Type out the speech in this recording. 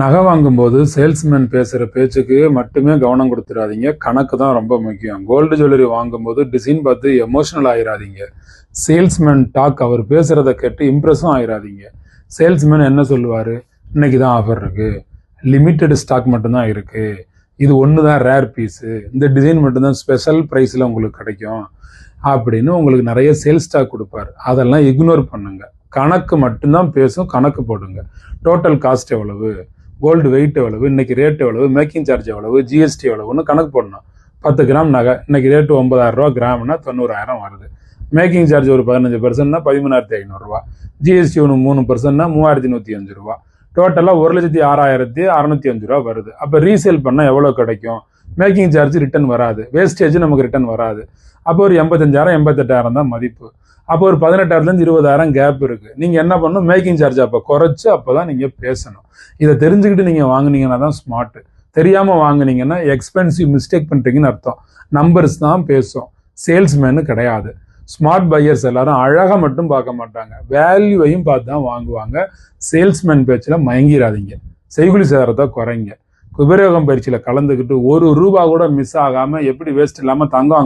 நகை வாங்கும்போது சேல்ஸ்மேன் பேசுகிற பேச்சுக்கு மட்டுமே கவனம் கொடுத்துடாதீங்க. கணக்கு தான் ரொம்ப முக்கியம். கோல்டு ஜுவல்லரி வாங்கும்போது டிசைன் பார்த்து எமோஷனல் ஆயிடாதீங்க. சேல்ஸ்மேன் டாக் அவர் பேசுகிறத கேட்டு இம்ப்ரெஸும் ஆயிடாதீங்க. சேல்ஸ்மேன் என்ன சொல்லுவார்? இன்னைக்கு தான் ஆஃபர் இருக்குது, லிமிட்டெட் ஸ்டாக் மட்டும்தான் இருக்குது, இது ஒன்று தான் ரேர் பீஸு, இந்த டிசைன் மட்டும்தான் ஸ்பெஷல் ப்ரைஸில் உங்களுக்கு கிடைக்கும் அப்படின்னு உங்களுக்கு நிறைய சேல்ஸ் ஸ்டாக் கொடுப்பார். அதெல்லாம் இக்னோர் பண்ணுங்க. கணக்கு மட்டும்தான் பேசும். கணக்கு போடுங்க. டோட்டல் காஸ்ட் எவ்வளவு, கோல்டு வெயிட் எவ்வளவு, இன்னைக்கு ரேட் எவ்வளவு, மேக்கிங் சார்ஜ் எவ்வளவு, ஜிஎஸ்டி எவ்வளவுன்னு கணக்கு போடணும். 10 கிராம் நகை இன்னைக்கு ரேட்டு 9,000 ரூபா, கிராம்னா 90,000 வருது. மேக்கிங் சார்ஜ் ஒரு 15%னா 13,500 ரூபா, ஜிஎஸ்டி ஒன்று 3%னா 3,105 ரூபா, டோட்டலாக 1,06,605 ரூபா வருது. அப்போ ரீசேல் பண்ணால் எவ்வளோ கிடைக்கும்? மேக்கிங் சார்ஜ் ரிட்டர்ன் வராது, வேஸ்டேஜ் நமக்கு ரிட்டர்ன் வராது. அப்போ ஒரு 85,000 88,000 தான் மதிப்பு. அப்போ ஒரு 18,000 20,000 கேப் இருக்கு. நீங்க என்ன பண்ணணும்? மேக்கிங் சார்ஜ் அப்போ குறைச்சு அப்போதான் நீங்க பேசணும். இதை தெரிஞ்சுக்கிட்டு நீங்க வாங்குனீங்கன்னா தான் ஸ்மார்ட். தெரியாம வாங்குனீங்கன்னா எக்ஸ்பென்சிவ் மிஸ்டேக் பண்றீங்கன்னு அர்த்தம். நம்பர்ஸ் தான் பேசும், சேல்ஸ்மேனு கிடையாது. ஸ்மார்ட் பையர்ஸ் எல்லாரும் அழகா மட்டும் பார்க்க மாட்டாங்க, வேல்யூவையும் பார்த்து தான் வாங்குவாங்க. சேல்ஸ்மேன் பேச்சுல மயங்கிடாதீங்க. செய்குலி சேதாரத்தை குறைங்க. குபேரயோகம் பயிற்சியில கலந்துக்கிட்டு 1 ரூபா கூட மிஸ் ஆகாம எப்படி வேஸ்ட் இல்லாம தங்கம்